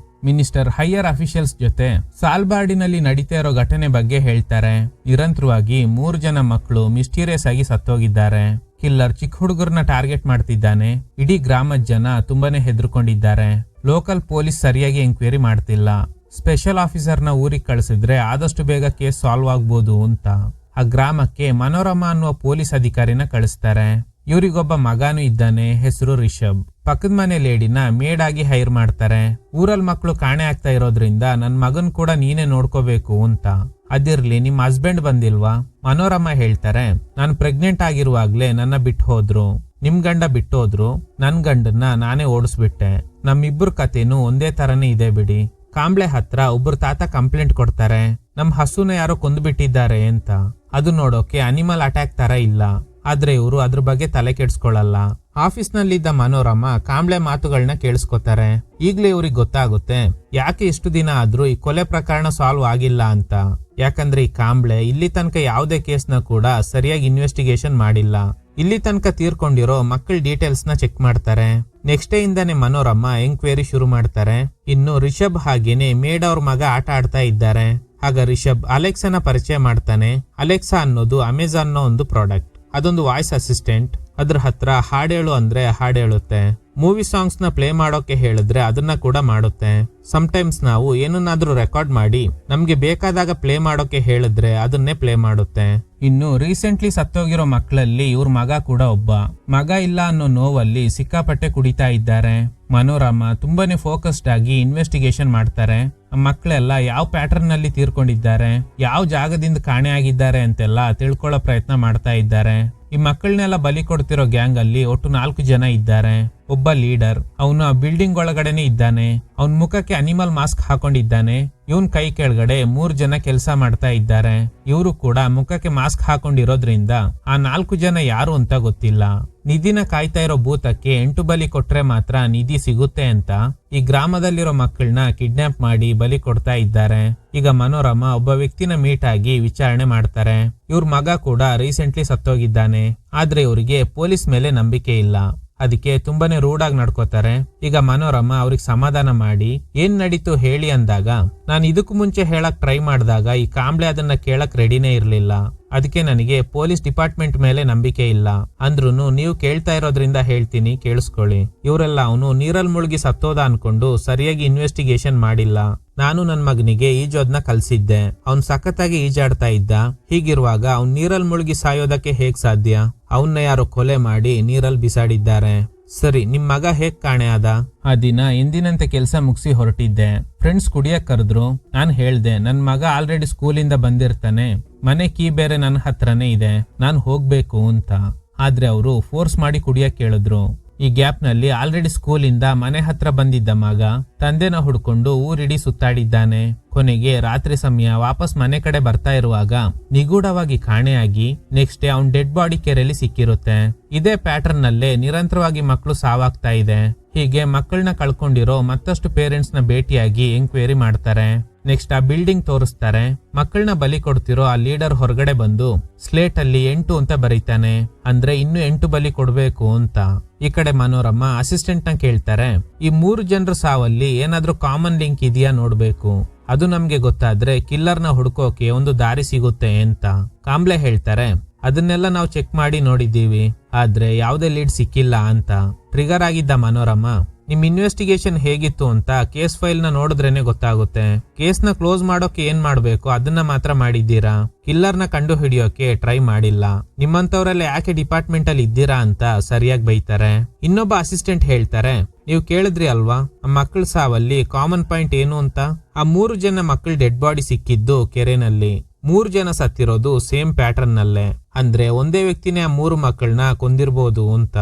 ಮಿನಿಸ್ಟರ್ ಹೈಯರ್ ಅಫಿಷಿಯಲ್ಸ್ ಜೊತೆ ಸಾಲ್ಬಾರ್ಡಿನಲ್ಲಿ ನಡೀತಾ ಇರೋ ಘಟನೆ ಬಗ್ಗೆ ಹೇಳ್ತಾರೆ. ನಿರಂತರವಾಗಿ 3 ಜನ ಮಕ್ಕಳು ಮಿಸ್ಟೀರಿಯಸ್ ಆಗಿ ಸತ್ತೋಗಿದ್ದಾರೆ. ಕಿಲ್ಲರ್ ಚಿಕ್ಕ ಹುಡುಗರನ್ನ ಟಾರ್ಗೆಟ್ ಮಾಡ್ತಿದ್ದಾನೆ. ಇಡೀ ಗ್ರಾಮದ ಜನ ತುಂಬಾನೇ ಹೆದರ್ಕೊಂಡಿದ್ದಾರೆ. ಲೋಕಲ್ ಪೊಲೀಸ್ ಸರಿಯಾಗಿ ಎಂಕ್ವೈರಿ ಮಾಡ್ತಿಲ್ಲ. ಸ್ಪೆಷಲ್ ಆಫೀಸರ್ನ ಊರಿಗೆ ಕಳಿಸಿದ್ರೆ ಆದಷ್ಟು ಬೇಗ ಕೇಸ್ ಸಾಲ್ವ್ ಆಗ್ಬೋದು ಅಂತ ಆ ಗ್ರಾಮಕ್ಕೆ ಮನೋರಮಾ ಅನ್ನುವ ಪೊಲೀಸ್ ಅಧಿಕಾರಿನ ಕಳಿಸ್ತಾರೆ. ಇವರಿಗೊಬ್ಬ ಮಗನೂ ಇದ್ದಾನೆ, ಹೆಸರು ರಿಷಬ್. ಪಕ್ಕದ ಮನೆ ಲೇಡಿನ ಮೇಡ್ ಆಗಿ ಹೈರ್ ಮಾಡ್ತಾರೆ. ಊರಲ್ಲಿ ಮಕ್ಕಳು ಕಾಣೆ ಆಗ್ತಾ ಇರೋದ್ರಿಂದ ನನ್ ಮಗನ್ ಕೂಡ ನೀನೇ ನೋಡ್ಕೋಬೇಕು ಅಂತ. ಅದಿರ್ಲಿ, ನಿಮ್ ಹಸ್ಬೆಂಡ್ ಬಂದಿಲ್ವಾ? ಮನೋರಮಾ ಹೇಳ್ತಾರೆ, ನಾನು ಪ್ರೆಗ್ನೆಂಟ್ ಆಗಿರುವಾಗ್ಲೇ ನನ್ನ ಬಿಟ್ಟು ಹೋದ್ರು. ನಿಮ್ ಗಂಡ ಬಿಟ್ಟೋದ್ರು, ನನ್ ಗಂಡನ್ನ ನಾನೇ ಓಡಿಸ್ಬಿಟ್ಟೆ. ನಮ್ಮಿಬ್ಬರ ಕಥೆನೂ ಒಂದೇ ತರನೇ ಇದೆ ಬಿಡಿ. ಕಾಂಬ್ಳೆ ಹತ್ರ ಒಬ್ರು ತಾತ ಕಂಪ್ಲೇಂಟ್ ಕೊಡ್ತಾರೆ, ನಮ್ ಹಸುನ ಯಾರೋ ಕೊಂದ್ಬಿಟ್ಟಿದ್ದಾರೆ ಅಂತ. ಅದು ನೋಡೋಕೆ ಅನಿಮಲ್ ಅಟ್ಯಾಕ್ ತರ ಇಲ್ಲ, ಆದ್ರೆ ಇವರು ಅದ್ರ ಬಗ್ಗೆ ತಲೆ ಕೆಡ್ಸ್ಕೊಳಲ್ಲ. ಆಫೀಸ್ ನಲ್ಲಿದ್ದ ಮನೋರಮಾ ಕಾಂಬ್ಳೆ ಮಾತುಗಳನ್ನ ಕೇಳಿಸ್ಕೊತಾರೆ. ಈಗ್ಲೇ ಇವ್ರಿಗೆ ಗೊತ್ತಾಗುತ್ತೆ ಯಾಕೆ ಇಷ್ಟು ದಿನ ಆದ್ರೂ ಈ ಕೊಲೆ ಪ್ರಕರಣ ಸಾಲ್ವ್ ಆಗಿಲ್ಲ ಅಂತ. ಯಾಕಂದ್ರೆ ಈ ಕಾಂಬ್ಳೆ ಇಲ್ಲಿ ತನಕ ಯಾವುದೇ ಕೇಸ್ನ ಕೂಡ ಸರಿಯಾಗಿ ಇನ್ವೆಸ್ಟಿಗೇಷನ್ ಮಾಡಿಲ್ಲ. ಇಲ್ಲಿ ತನಕ ತೀರ್ಕೊಂಡಿರೋ ಮಕ್ಕಳ ಡೀಟೇಲ್ಸ್ ನ ಚೆಕ್ ಮಾಡ್ತಾರೆ. ನೆಕ್ಸ್ಟ್ ಡೇ ಇಂದಾನೆ ಮನೋರಮಾ ಎಂಕ್ವೈರಿ ಶುರು ಮಾಡ್ತಾರೆ. ಇನ್ನು ರಿಷಬ್ ಹಾಗೇನೆ ಮೇಡ್ ಅವ್ರ ಮಗ ಆಟ ಆಡ್ತಾ ಇದ್ದಾರೆ. ಆಗ ರಿಷಬ್ ಅಲೆಕ್ಸಾನ ಪರಿಚಯ ಮಾಡ್ತಾನೆ. ಅಲೆಕ್ಸಾ ಅನ್ನೋದು ಅಮೆಜಾನ್ ನ ಒಂದು ಪ್ರಾಡಕ್ಟ್. ಅದೊಂದು ವಾಯ್ಸ್ ಅಸಿಸ್ಟೆಂಟ್. ಅದ್ರ ಹತ್ರ ಹಾಡೇಳು ಅಂದ್ರೆ ಹಾಡೇಳುತ್ತೆ. ಮೂವಿ ಸಾಂಗ್ಸ್ ನ ಪ್ಲೇ ಮಾಡೋಕೆ ಹೇಳಿದ್ರೆ ಅದನ್ನ ಕೂಡ ಮಾಡುತ್ತೆ. ಸಮ್ಟೈಮ್ಸ್ ನಾವು ಏನನ್ನಾದ್ರೂ ರೆಕಾರ್ಡ್ ಮಾಡಿ ನಮ್ಗೆ ಬೇಕಾದಾಗ ಪ್ಲೇ ಮಾಡೋಕೆ ಹೇಳಿದ್ರೆ ಅದನ್ನೇ ಪ್ಲೇ ಮಾಡುತ್ತೆ. ಇನ್ನು ರೀಸೆಂಟ್ಲಿ ಸತ್ತೋಗಿರೋ ಮಕ್ಕಳಲ್ಲಿ ಇವ್ರ ಮಗ ಕೂಡ ಒಬ್ಬ. ಮಗ ಇಲ್ಲ ಅನ್ನೋ ನೋವಲ್ಲಿ ಸಿಕ್ಕಾಪಟ್ಟೆ ಕುಡಿತಾ ಇದ್ದಾರೆ. ಮನೋರಮಾ ತುಂಬಾನೇ ಫೋಕಸ್ಡ್ ಆಗಿ ಇನ್ವೆಸ್ಟಿಗೇಷನ್ ಮಾಡ್ತಾರೆ. ಮಕ್ಕಳೆಲ್ಲ ಯಾವ ಪ್ಯಾಟರ್ನ್ ನಲ್ಲಿ ತೀರ್ಕೊಂಡಿದ್ದಾರೆ, ಯಾವ ಜಾಗದಿಂದ ಕಾಣೆ ಆಗಿದ್ದಾರೆ ಅಂತೆಲ್ಲ ತಿಳ್ಕೊಳ್ಳೋ ಪ್ರಯತ್ನ ಮಾಡ್ತಾ ಇದ್ದಾರೆ. ಈ ಮಕ್ಕಳನ್ನೆಲ್ಲ ಬಲಿ ಕೊಡ್ತಿರೋ ಗ್ಯಾಂಗ್ ಅಲ್ಲಿ ಒಟ್ಟು 4 ಜನ ಇದ್ದಾರೆ. ಒಬ್ಬ ಲೀಡರ್, ಅವನು ಆ ಬಿಲ್ಡಿಂಗ್ ಒಳಗಡೆನೆ ಇದ್ದಾನೆ. ಅವನ್ ಮುಖಕ್ಕೆ ಅನಿಮಲ್ ಮಾಸ್ಕ್ ಹಾಕೊಂಡಿದ್ದಾನೆ. ಇವನ್ ಕೈ ಕೆಳಗಡೆ 3 ಜನ ಕೆಲಸ ಮಾಡ್ತಾ ಇದ್ದಾರೆ. ಇವರು ಕೂಡ ಮುಖಕ್ಕೆ ಮಾಸ್ಕ್ ಹಾಕೊಂಡಿರೋದ್ರಿಂದ ಆ 4 ಜನ ಯಾರು ಅಂತ ಗೊತ್ತಿಲ್ಲ. ನಿಧಿನ ಕಾಯ್ತಾ ಇರೋ ಭೂತಕ್ಕೆ 8 ಬಲಿ ಕೊಟ್ರೆ ಮಾತ್ರ ನಿಧಿ ಸಿಗುತ್ತೆ ಅಂತ ಈ ಗ್ರಾಮದಲ್ಲಿರೋ ಮಕ್ಕಳನ್ನ ಕಿಡ್ನಾಪ್ ಮಾಡಿ ಬಲಿ ಕೊಡ್ತಾ ಇದ್ದಾರೆ. ಈಗ ಮನೋರಮಾ ಒಬ್ಬ ವ್ಯಕ್ತಿನ ಮೀಟ್ ಆಗಿ ವಿಚಾರಣೆ ಮಾಡ್ತಾರೆ. ಇವ್ರ ಮಗ ಕೂಡ ರೀಸೆಂಟ್ಲಿ ಸತ್ತೋಗಿದ್ದಾನೆ. ಆದ್ರೆ ಇವರಿಗೆ ಪೊಲೀಸ್ ಮೇಲೆ ನಂಬಿಕೆ ಇಲ್ಲ. ಅದಕ್ಕೆ ತುಂಬಾನೇ ರೂಡ್ ಆಗಿ ನಡ್ಕೋತಾರೆ. ಈಗ ಮನೋರಮಾ ಅವ್ರಿಗೆ ಸಮಾಧಾನ ಮಾಡಿ ಏನ್ ನಡೀತು ಹೇಳಿ ಅಂದಾಗ, ನಾನು ಇದಕ್ಕೂ ಮುಂಚೆ ಹೇಳಕ್ ಟ್ರೈ ಮಾಡಿದಾಗ ಈ ಕಾಂಬ್ಳೆ ಅದನ್ನ ಕೇಳಕ್ ರೆಡಿನೇ ಇರ್ಲಿಲ್ಲ. ಅದಕ್ಕೆ ನನಗೆ ಪೊಲೀಸ್ ಡಿಪಾರ್ಟ್ಮೆಂಟ್ ಮೇಲೆ ನಂಬಿಕೆ ಇಲ್ಲ. ಅಂದ್ರೂನು ನೀವು ಕೇಳ್ತಾ ಇರೋದ್ರಿಂದ ಹೇಳ್ತೀನಿ, ಕೇಳಿಸ್ಕೊಳ್ಳಿ. ಇವರೆಲ್ಲ ಅವನು ನೀರಲ್ಲಿ ಮುಳುಗಿ ಸತ್ತೋದ ಅನ್ಕೊಂಡು ಸರಿಯಾಗಿ ಇನ್ವೆಸ್ಟಿಗೇಷನ್ ಮಾಡಿಲ್ಲ. ನಾನು ನನ್ ಮಗನಿಗೆ ಈಜೋದ್ನ ಕಲ್ಸಿದ್ದೆ. ಅವ್ನ್ ಸಖತ್ತಾಗಿ ಈಜಾಡ್ತಾ ಇದ್ದ. ಹೀಗಿರುವಾಗ ಅವ್ನ್ ನೀರಲ್ಲಿ ಮುಳುಗಿ ಸಾಯೋದಕ್ಕೆ ಹೇಗ್ ಸಾಧ್ಯ? ಅವನ್ನ ಯಾರೋ ಕೊಲೆ ಮಾಡಿ ನೀರಲ್ಲಿ ಬಿಸಾಡಿದ್ದಾರೆ. ಸರಿ, ನಿಮ್ ಮಗ ಹೇಗ್ ಕಾಣೆ ಆದ? ಆ ದಿನ ಎಂದಿನಂತೆ ಕೆಲಸ ಮುಗಿಸಿ ಹೊರಟಿದ್ದೆ. ಫ್ರೆಂಡ್ಸ್ ಕುಡಿಯಕ್ ಕರೆದ್ರು. ನಾನ್ ಹೇಳ್ದೆ, ನನ್ ಮಗ ಆಲ್ರೆಡಿ ಸ್ಕೂಲಿಂದ ಬಂದಿರ್ತಾನೆ, ಮನೆ ಕೀ ಬೇರೆ ನನ್ನ ಹತ್ರನೇ ಇದೆ, ನಾನ್ ಹೋಗ್ಬೇಕು ಅಂತ. ಆದ್ರೆ ಅವರು ಫೋರ್ಸ್ ಮಾಡಿ ಕುಡಿಯಕ್ ಕೇಳಿದ್ರು. ಈ ಗ್ಯಾಪ್ ನಲ್ಲಿ ಆಲ್ರೆಡಿ ಸ್ಕೂಲಿಂದ ಮನೆ ಹತ್ರ ಬಂದಿದ್ದ ಮಗ ತಂದೆನ ಹುಡ್ಕೊಂಡು ಊರಿಡೀ ಸುತ್ತಾಡಿದ್ದಾನೆ. ಕೊನೆಗೆ ರಾತ್ರಿ ಸಮಯ ವಾಪಸ್ ಮನೆ ಕಡೆ ಬರ್ತಾ ಇರುವಾಗ ನಿಗೂಢವಾಗಿ ಕಾಣೆಯಾಗಿ ನೆಕ್ಸ್ಟ್ ಡೇ ಅವ್ನ್ ಡೆಡ್ ಬಾಡಿ ಕೆರೆಯಲ್ಲಿ ಸಿಕ್ಕಿರುತ್ತೆ. ಇದೇ ಪ್ಯಾಟರ್ನ್ ನಲ್ಲೇ ನಿರಂತರವಾಗಿ ಮಕ್ಕಳು ಸಾವಾಗ್ತಾ ಇದೆ. ಹೀಗೆ ಮಕ್ಕಳನ್ನ ಕಳ್ಕೊಂಡಿರೋ ಮತ್ತಷ್ಟು ಪೇರೆಂಟ್ಸ್ ನ ಭೇಟಿಯಾಗಿ ಎಂಕ್ವೈರಿ ಮಾಡ್ತಾರೆ. ನೆಕ್ಸ್ಟ್ ಆ ಬಿಲ್ಡಿಂಗ್ ತೋರಿಸ್ತಾರೆ. ಮಕ್ಕಳನ್ನ ಬಲಿ ಕೊಡ್ತಿರೋ ಆ ಲೀಡರ್ ಹೊರಗಡೆ ಬಂದು ಸ್ಲೇಟ್ ಅಲ್ಲಿ 8 ಅಂತ ಬರೀತಾನೆ. ಅಂದ್ರೆ ಇನ್ನು 8 ಬಲಿ ಕೊಡ್ಬೇಕು ಅಂತ. ಈ ಕಡೆ ಮನೋರಮಾ ಅಸಿಸ್ಟೆಂಟ್ ನ ಕೇಳ್ತಾರೆ, ಈ 3 ಜನರ ಸಾವಲ್ಲಿ ಏನಾದ್ರೂ ಕಾಮನ್ ಲಿಂಕ್ ಇದೆಯಾ ನೋಡ್ಬೇಕು. ಅದು ನಮ್ಗೆ ಗೊತ್ತಾದ್ರೆ ಕಿಲ್ಲರ್ನ ಹುಡ್ಕೋಕೆ ಒಂದು ದಾರಿ ಸಿಗುತ್ತೆ ಅಂತ. ಕಾಂಬ್ಳೆ ಹೇಳ್ತಾರೆ, ಅದನ್ನೆಲ್ಲ ನಾವು ಚೆಕ್ ಮಾಡಿ ನೋಡಿದ್ದೀವಿ, ಆದ್ರೆ ಯಾವುದೇ ಲೀಡ್ ಸಿಕ್ಕಿಲ್ಲ ಅಂತ. ಟ್ರಿಗರ್ ಆಗಿದ್ದ ಮನೋರಮಾ, ನಿಮ್ ಇನ್ವೆಸ್ಟಿಗೇಷನ್ ಹೇಗಿತ್ತು ಅಂತ ಕೇಸ್ ಫೈಲ್ ನ ನೋಡಿದ್ರೇನೆ ಗೊತ್ತಾಗುತ್ತೆ. ಕೇಸ್ ನ ಕ್ಲೋಸ್ ಮಾಡೋಕೆ ಏನ್ ಮಾಡ್ಬೇಕು ಅದನ್ನ ಮಾತ್ರ ಮಾಡಿದ್ದೀರಾ, ಕಿಲ್ಲರ್ನ ಕಂಡು ಹಿಡಿಯೋಕೆ ಟ್ರೈ ಮಾಡಿಲ್ಲ. ನಿಮ್ಮಂತವ್ರೆಲ್ಲ ಯಾಕೆ ಡಿಪಾರ್ಟ್ಮೆಂಟ್ ಅಲ್ಲಿ ಇದ್ದೀರಾ ಅಂತ ಸರಿಯಾಗಿ ಬೈತಾರೆ. ಇನ್ನೊಬ್ಬ ಅಸಿಸ್ಟೆಂಟ್ ಹೇಳ್ತಾರೆ, ನೀವು ಕೇಳಿದ್ರಿ ಅಲ್ವಾ ಆ ಮಕ್ಕಳ ಸಾವಲ್ಲಿ ಕಾಮನ್ ಪಾಯಿಂಟ್ ಏನು ಅಂತ? ಆ 3 ಜನ ಮಕ್ಕಳ ಡೆಡ್ ಬಾಡಿ ಸಿಕ್ಕಿದ್ದು ಕೆರೆನಲ್ಲಿ. 3 ಜನ ಸತ್ತಿರೋದು ಸೇಮ್ ಪ್ಯಾಟರ್ನ್ ನಲ್ಲೇ. ಅಂದ್ರೆ ಒಂದೇ ವ್ಯಕ್ತಿನೇ ಆ 3 ಮಕ್ಕಳನ್ನ ಕೊಂದಿರ್ಬೋದು ಅಂತ.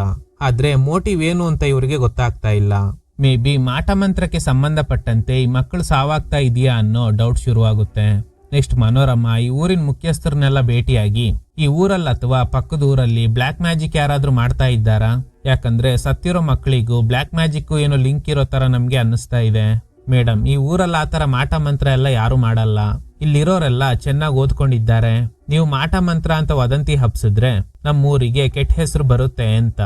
ಆದ್ರೆ ಮೋಟಿವ್ ಏನು ಅಂತ ಇವ್ರಿಗೆ ಗೊತ್ತಾಗ್ತಾ ಇಲ್ಲ. ಮೇ ಬಿ ಮಾಟ ಮಂತ್ರಕ್ಕೆ ಸಂಬಂಧಪಟ್ಟಂತೆ ಈ ಮಕ್ಕಳು ಸಾವಾಗ್ತಾ ಇದೆಯಾ ಅನ್ನೋ ಡೌಟ್ ಶುರುವಾಗುತ್ತೆ. ನೆಕ್ಸ್ಟ್ ಮನೋರಮ ಈ ಊರಿನ ಮುಖ್ಯಸ್ಥರನ್ನೆಲ್ಲ ಭೇಟಿಯಾಗಿ ಈ ಊರಲ್ಲಿ ಅಥವಾ ಪಕ್ಕದ ಊರಲ್ಲಿ ಬ್ಲ್ಯಾಕ್ ಮ್ಯಾಜಿಕ್ ಯಾರಾದ್ರೂ ಮಾಡ್ತಾ ಇದ್ದಾರಾ, ಯಾಕಂದ್ರೆ ಸತ್ತಿರೋ ಮಕ್ಕಳಿಗೂ ಬ್ಲ್ಯಾಕ್ ಮ್ಯಾಜಿಕ್ ಏನೋ ಲಿಂಕ್ ಇರೋ ತರ ನಮ್ಗೆ ಅನ್ನಿಸ್ತಾ ಇದೆ. ಮೇಡಮ್, ಈ ಊರಲ್ಲಿ ಆತರ ಮಾಟ ಮಂತ್ರ ಎಲ್ಲ ಯಾರು ಮಾಡಲ್ಲ, ಇಲ್ಲಿರೋರೆಲ್ಲ ಚೆನ್ನಾಗಿ ಓದ್ಕೊಂಡಿದ್ದಾರೆ. ನೀವು ಮಾಟ ಮಂತ್ರ ಅಂತ ವದಂತಿ ಹಬ್ಸಿದ್ರೆ ನಮ್ಮ ಊರಿಗೆ ಕೆಟ್ಟ ಹೆಸರು ಬರುತ್ತೆ ಅಂತ.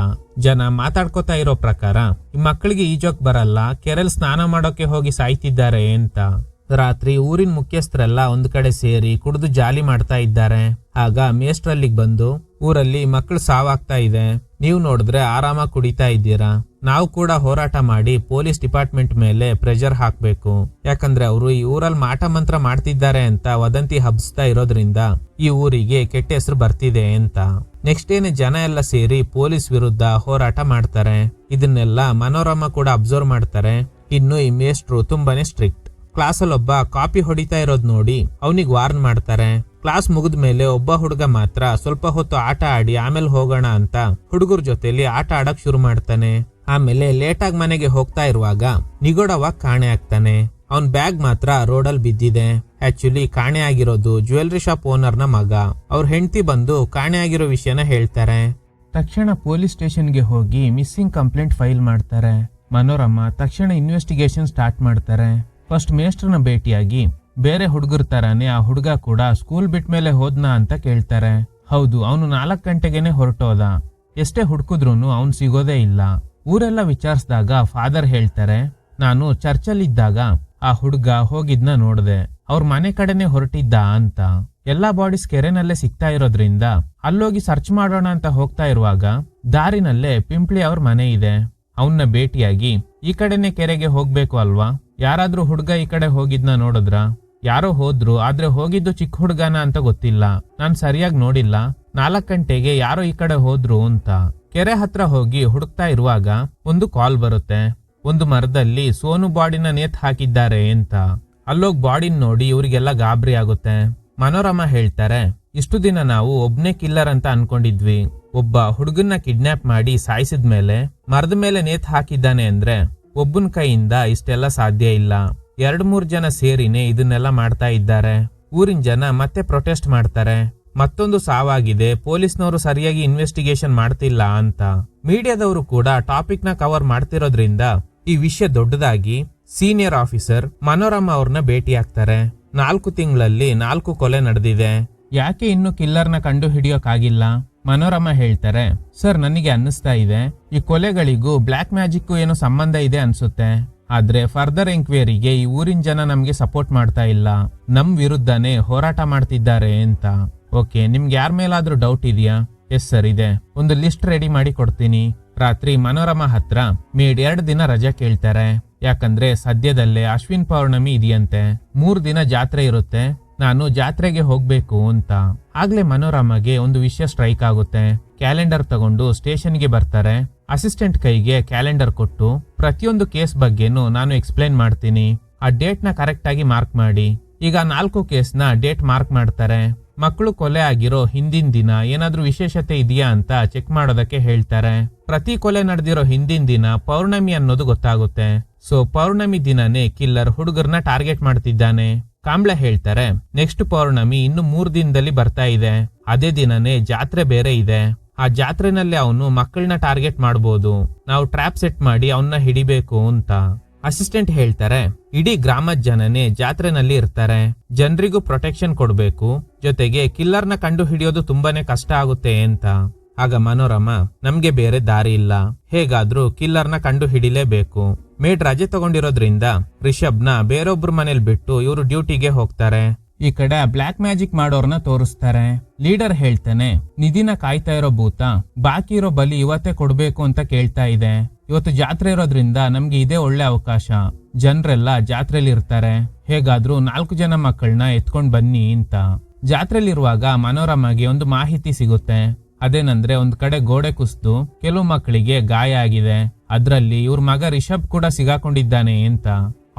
ಜನ ಮಾತಾಡ್ಕೋತಾ ಇರೋ ಪ್ರಕಾರ ಈ ಮಕ್ಕಳಿಗೆ ಈಜೋಕ್ ಬರಲ್ಲ, ಕೆರೆಲ್ ಸ್ನಾನ ಮಾಡೋಕೆ ಹೋಗಿ ಸಾಯ್ತಿದ್ದಾರೆ ಅಂತ. ರಾತ್ರಿ ಊರಿನ ಮುಖ್ಯಸ್ಥರೆಲ್ಲ ಒಂದ್ ಕಡೆ ಸೇರಿ ಕುಡಿದು ಜಾಲಿ ಮಾಡ್ತಾ ಇದ್ದಾರೆ. ಆಗ ಮೇಷ್ಟ್ರಲ್ಲಿಗೆ ಬಂದು, ಊರಲ್ಲಿ ಮಕ್ಕಳು ಸಾವಾಗ್ತಾ ಇದೆ, ನೀವು ನೋಡಿದ್ರೆ ಆರಾಮಾಗಿ ಕುಡಿತಾ ಇದ್ದೀರಾ, ನಾವು ಕೂಡ ಹೋರಾಟ ಮಾಡಿ ಪೊಲೀಸ್ ಡಿಪಾರ್ಟ್ಮೆಂಟ್ ಮೇಲೆ ಪ್ರೆಷರ್ ಹಾಕ್ಬೇಕು, ಯಾಕಂದ್ರೆ ಅವರು ಈ ಊರಲ್ಲಿ ಮಾಟ ಮಂತ್ರ ಮಾಡ್ತಿದ್ದಾರೆ ಅಂತ ವದಂತಿ ಹಬ್ಸ್ತಾ ಇರೋದ್ರಿಂದ ಈ ಊರಿಗೆ ಕೆಟ್ಟ ಹೆಸರು ಬರ್ತಿದೆ ಅಂತ. ನೆಕ್ಸ್ಟ್ ಏನೇ ಜನ ಎಲ್ಲ ಸೇರಿ ಪೊಲೀಸ್ ವಿರುದ್ಧ ಹೋರಾಟ ಮಾಡ್ತಾರೆ. ಇದನ್ನೆಲ್ಲ ಮನೋರಮ ಕೂಡ ಅಬ್ಸರ್ವ್ ಮಾಡ್ತಾರೆ. ಇನ್ನು ಈ ಮೇಷ್ಟ್ರು ತುಂಬಾನೇ ಸ್ಟ್ರಿಕ್ಟ್. ಕ್ಲಾಸಲ್ಲಿ ಒಬ್ಬ ಕಾಪಿ ಹೊಡಿತಾ ಇರೋದ್ ನೋಡಿ ಅವನಿಗೆ ವಾರ್ನ್ ಮಾಡ್ತಾರೆ. ಕ್ಲಾಸ್ ಮುಗಿದ ಮೇಲೆ ಒಬ್ಬ ಹುಡುಗ ಮಾತ್ರ ಸ್ವಲ್ಪ ಹೊತ್ತು ಆಟ ಆಡಿ ಆಮೇಲೆ ಹೋಗೋಣ ಅಂತ ಹುಡುಗರ ಜೊತೆಲಿ ಆಟ ಆಡಕ್ ಶುರು ಮಾಡ್ತಾನೆ. ಆಮೇಲೆ ಲೇಟಾಗಿ ಮನೆಗೆ ಹೋಗ್ತಾ ಇರುವಾಗ ನಿಗೂಢವಾಗಿ ಕಾಣೆ ಆಗ್ತಾನೆ. ಅವನ್ ಬ್ಯಾಗ್ ಮಾತ್ರ ರೋಡಲ್ಲಿ ಬಿದ್ದಿದೆ. ಆಕ್ಚುಲಿ ಕಾಣೆ ಆಗಿರೋದು ಜ್ಯುವೆಲ್ರಿ ಶಾಪ್ ಓನರ್ನ ಮಗ. ಅವ್ರ ಹೆಂಡತಿ ಬಂದು ಕಾಣೆ ಆಗಿರೋ ವಿಷಯನ ಹೇಳ್ತಾರೆ. ತಕ್ಷಣ ಪೊಲೀಸ್ ಸ್ಟೇಷನ್ಗೆ ಹೋಗಿ ಮಿಸ್ಸಿಂಗ್ ಕಂಪ್ಲೇಂಟ್ ಫೈಲ್ ಮಾಡ್ತಾರೆ. ಮನೋರಮ ತಕ್ಷಣ ಇನ್ವೆಸ್ಟಿಗೇಷನ್ ಸ್ಟಾರ್ಟ್ ಮಾಡ್ತಾರೆ. ಫಸ್ಟ್ ಮೇಸ್ಟ್ರನ್ನ ಭೇಟಿಯಾಗಿ ಬೇರೆ ಹುಡುಗರ ತರಾನೇ ಆ ಹುಡುಗ ಕೂಡ ಸ್ಕೂಲ್ ಬಿಟ್ಟ ಮೇಲೆ ಹೋದ್ನಾ ಅಂತ ಕೇಳ್ತಾರೆ. ಹೌದು, ಅವನು 4 ಗಂಟೆಗೆನೆ ಹೊರಟೋದ. ಎಷ್ಟೇ ಹುಡುಕಿದ್ರು ಅವನು ಸಿಗೋದೇ ಇಲ್ಲ. ಊರೆಲ್ಲ ವಿಚಾರಿಸಿದಾಗ ಫಾದರ್ ಹೇಳ್ತಾರೆ, ನಾನು ಚರ್ಚಲ್ಲಿದ್ದಾಗ ಆ ಹುಡುಗ ಹೋಗಿದ್ನ ನೋಡ್ದೆ, ಅವ್ರ ಮನೆ ಕಡೆನೆ ಹೊರಟಿದ್ದ ಅಂತ. ಎಲ್ಲಾ ಬಾಡೀಸ್ ಕೆರೆನಲ್ಲೇ ಸಿಗ್ತಾ ಇರೋದ್ರಿಂದ ಅಲ್ಲೋಗಿ ಸರ್ಚ್ ಮಾಡೋಣ ಅಂತ ಹೋಗ್ತಾ ಇರುವಾಗ ದಾರಿನಲ್ಲೇ ಪಿಂಪ್ಳಿ ಅವ್ರ ಮನೆ ಇದೆ. ಅವನ್ನ ಭೇಟಿಯಾಗಿ ಈ ಕಡೆನೆ ಕೆರೆಗೆ ಹೋಗ್ಬೇಕು ಅಲ್ವಾ, ಯಾರಾದ್ರೂ ಹುಡುಗ ಈ ಕಡೆ ಹೋಗಿದ್ನ ನೋಡಿದ್ರ? ಯಾರೋ ಹೋದ್ರು, ಆದ್ರೆ ಹೋಗಿದ್ದು ಚಿಕ್ಕ ಹುಡುಗನ ಅಂತ ಗೊತ್ತಿಲ್ಲ, ನಾನ್ ಸರಿಯಾಗಿ ನೋಡಿಲ್ಲ. 4 ಗಂಟೆಗೆ ಯಾರೋ ಈ ಕಡೆ ಹೋದ್ರು ಅಂತ. ಕೆರೆ ಹತ್ರ ಹೋಗಿ ಹುಡುಕ್ತಾ ಇರುವಾಗ ಒಂದು ಕಾಲ್ ಬರುತ್ತೆ. ಒಂದು ಮರದಲ್ಲಿ ಸೋನು ಬಾಡಿನ ನೇತ್ ಹಾಕಿದ್ದಾರೆ ಅಂತ. ಅಲ್ಲೋಗ್ ಬಾಡಿನ ನೋಡಿ ಇವ್ರಿಗೆಲ್ಲ ಗಾಬರಿ ಆಗುತ್ತೆ. ಮನೋರಮ ಹೇಳ್ತಾರೆ, ಇಷ್ಟು ದಿನ ನಾವು ಒಬ್ನೇ ಕಿಲ್ಲರ್ ಅಂತ ಅನ್ಕೊಂಡಿದ್ವಿ. ಒಬ್ಬ ಹುಡುಗನ್ನ ಕಿಡ್ನಾಪ್ ಮಾಡಿ ಸಾಯಿಸಿದ್ಮೇಲೆ ಮರದ ಮೇಲೆ ನೇತ್ ಹಾಕಿದ್ದಾನೆ ಅಂದ್ರೆ ಒಬ್ಬನ ಕೈಯಿಂದ ಇಷ್ಟೆಲ್ಲ ಸಾಧ್ಯ ಇಲ್ಲ. 2-3 ಜನ ಸೇರಿನೇ ಇದನ್ನೆಲ್ಲ ಮಾಡ್ತಾ ಇದ್ದಾರೆ. ಊರಿನ ಜನ ಮತ್ತೆ ಪ್ರೊಟೆಸ್ಟ್ ಮಾಡ್ತಾರೆ. ಮತ್ತೊಂದು ಸಾವಾಗಿದೆ, ಪೊಲೀಸ್ನವರು ಸರಿಯಾಗಿ ಇನ್ವೆಸ್ಟಿಗೇಷನ್ ಮಾಡ್ತಿಲ್ಲ ಅಂತ. ಮೀಡಿಯಾದವರು ಕೂಡ ಟಾಪಿಕ್ ನ ಕವರ್ ಮಾಡ್ತಿರೋದ್ರಿಂದ ಈ ವಿಷಯ ದೊಡ್ಡದಾಗಿ ಸೀನಿಯರ್ ಆಫೀಸರ್ ಮನೋರಮ ಅವ್ರನ್ನ ಭೇಟಿ ಆಗ್ತಾರೆ. 4 ತಿಂಗಳಲ್ಲಿ 4 ಕೊಲೆ ನಡೆದಿದೆ, ಯಾಕೆ ಇನ್ನು ಕಿಲ್ಲರ್ನ ಕಂಡು ಹಿಡಿಯೋಕಾಗಿಲ್ಲ? ಮನೋರಮ ಹೇಳ್ತಾರೆ, ಸರ್ ನನಗೆ ಅನ್ನಿಸ್ತಾ ಇದೆ ಈ ಕೊಲೆಗಳಿಗೂ ಬ್ಲ್ಯಾಕ್ ಮ್ಯಾಜಿಕ್ ಏನೋ ಸಂಬಂಧ ಇದೆ ಅನ್ಸುತ್ತೆ. ಆದ್ರೆ ಫರ್ದರ್ ಎಂಕ್ವೈರಿಗೆ ಈ ಊರಿನ ಜನ ನಮ್ಗೆ ಸಪೋರ್ಟ್ ಮಾಡ್ತಾ ಇಲ್ಲ, ನಮ್ ವಿರುದ್ಧನೇ ಹೋರಾಟ ಮಾಡ್ತಿದ್ದಾರೆ ಅಂತ. ಓಕೆ, ನಿಮ್ಗೆ ಯಾರ ಮೇಲಾದ್ರೂ ಡೌಟ್ ಇದೆಯಾ? ಎಸ್ ಸರ್ ಇದೆ, ಒಂದು ಲಿಸ್ಟ್ ರೆಡಿ ಮಾಡಿ ಕೊಡ್ತೀನಿ. ರಾತ್ರಿ ಮನೋರಮ ಹತ್ರ ಮೇಡ್ 2 ದಿನ ರಜೆ ಕೇಳ್ತಾರೆ. ಯಾಕಂದ್ರೆ ಸದ್ಯದಲ್ಲೇ ಅಶ್ವಿನ್ ಪೌರ್ಣಮಿ ಇದೆಯಂತೆ, 3 ದಿನ ಜಾತ್ರೆ ಇರುತ್ತೆ, ನಾನು ಜಾತ್ರೆಗೆ ಹೋಗ್ಬೇಕು ಅಂತ. ಆಗ್ಲೇ ಮನೋರಮಗೆ ಒಂದು ವಿಷಯ ಸ್ಟ್ರೈಕ್ ಆಗುತ್ತೆ. ಕ್ಯಾಲೆಂಡರ್ ತಗೊಂಡು ಸ್ಟೇಷನ್ಗೆ ಬರ್ತಾರೆ. ಅಸಿಸ್ಟೆಂಟ್ ಕೈಗೆ ಕ್ಯಾಲೆಂಡರ್ ಕೊಟ್ಟು ಪ್ರತಿಯೊಂದು ಕೇಸ್ ಬಗ್ಗೆನೂ ನಾನು ಎಕ್ಸ್ಪ್ಲೈನ್ ಮಾಡ್ತೀನಿ, ಆ ಡೇಟ್ ನ ಕರೆಕ್ಟ್ ಆಗಿ ಮಾರ್ಕ್ ಮಾಡಿ. ಈಗ 4 ಕೇಸ್ನ ಡೇಟ್ ಮಾರ್ಕ್ ಮಾಡ್ತಾರೆ. ಮಕ್ಕಳು ಕೊಲೆ ಆಗಿರೋ ಹಿಂದಿನ ದಿನ ಏನಾದ್ರೂ ವಿಶೇಷತೆ ಇದೆಯಾ ಅಂತ ಚೆಕ್ ಮಾಡೋದಕ್ಕೆ ಹೇಳ್ತಾರೆ. ಪ್ರತಿ ಕೊಲೆ ನಡೆದಿರೋ ಹಿಂದಿನ ದಿನ ಪೌರ್ಣಮಿ ಅನ್ನೋದು ಗೊತ್ತಾಗುತ್ತೆ. ಸೊ ಪೌರ್ಣಮಿ ದಿನನೇ ಕಿಲ್ಲರ್ ಹುಡುಗರ್ನ ಟಾರ್ಗೆಟ್ ಮಾಡ್ತಿದ್ದಾನೆ. ಕಾಂಬ್ಳೆ ಹೇಳ್ತಾರೆ, ನೆಕ್ಸ್ಟ್ ಪೌರ್ಣಮಿ ಇನ್ನು 3 ದಿನದಲ್ಲಿ ಬರ್ತಾ ಇದೆ, ಅದೇ ದಿನನೇ ಜಾತ್ರೆ ಬೇರೆ ಇದೆ. ಆ ಜಾತ್ರೆನಲ್ಲಿ ಅವನು ಮಕ್ಕಳನ್ನ ಟಾರ್ಗೆಟ್ ಮಾಡಬಹುದು, ನಾವು ಟ್ರ್ಯಾಪ್ ಸೆಟ್ ಮಾಡಿ ಅವನ್ನ ಹಿಡಿಬೇಕು ಅಂತ. ಅಸಿಸ್ಟೆಂಟ್ ಹೇಳ್ತಾರೆ, ಇಡೀ ಗ್ರಾಮದ ಜನನೇ ಜಾತ್ರೆನಲ್ಲಿ ಇರ್ತಾರೆ, ಜನರಿಗೂ ಪ್ರೊಟೆಕ್ಷನ್ ಕೊಡ್ಬೇಕು, ಜೊತೆಗೆ ಕಿಲ್ಲರ್ನ ಕಂಡು ಹಿಡಿಯೋದು ತುಂಬಾನೇ ಕಷ್ಟ ಆಗುತ್ತೆ ಅಂತ. ಆಗ ಮನೋರಮ, ನಮ್ಗೆ ಬೇರೆ ದಾರಿ ಇಲ್ಲ, ಹೇಗಾದ್ರೂ ಕಿಲ್ಲರ್ನ ಕಂಡು ಹಿಡಿಲೇಬೇಕು. ಮೇಡ್ ರಜೆ ತಗೊಂಡಿರೋದ್ರಿಂದ ರಿಷಬ್ನ ಬೇರೊಬ್ರು ಮನೇಲಿ ಬಿಟ್ಟು ಇವರು ಡ್ಯೂಟಿಗೆ ಹೋಗ್ತಾರೆ. ಈ ಕಡೆ ಬ್ಲ್ಯಾಕ್ ಮ್ಯಾಜಿಕ್ ಮಾಡೋರ್ನ ತೋರಿಸ್ತಾರೆ. ಲೀಡರ್ ಹೇಳ್ತಾನೆ, ನಿಧಿನ ಕಾಯ್ತಾ ಇರೋ ಭೂತ ಬಾಕಿ ಇರೋ ಬಲಿ ಇವತ್ತೇ ಕೊಡ್ಬೇಕು ಅಂತ ಕೇಳ್ತಾ ಇದೆ. ಇವತ್ತು ಜಾತ್ರೆ ಇರೋದ್ರಿಂದ ನಮ್ಗೆ ಇದೇ ಒಳ್ಳೆ ಅವಕಾಶ, ಜನರೆಲ್ಲ ಜಾತ್ರೆಲಿ ಇರ್ತಾರೆ, ಹೇಗಾದ್ರೂ 4 ಜನ ಮಕ್ಕಳನ್ನ ಎತ್ಕೊಂಡ್ ಬನ್ನಿ ಅಂತ. ಜಾತ್ರೆಲಿರುವಾಗ ಮನೋರಮಗೆ ಒಂದು ಮಾಹಿತಿ ಸಿಗುತ್ತೆ. ಅದೇನಂದ್ರೆ ಒಂದ್ ಕಡೆ ಗೋಡೆ ಕುಸಿದು ಕೆಲವು ಮಕ್ಕಳಿಗೆ ಗಾಯ ಆಗಿದೆ, ಅದ್ರಲ್ಲಿ ಇವ್ರ ಮಗ ರಿಷಬ್ ಕೂಡ ಸಿಗಾಕೊಂಡಿದ್ದಾನೆ ಅಂತ.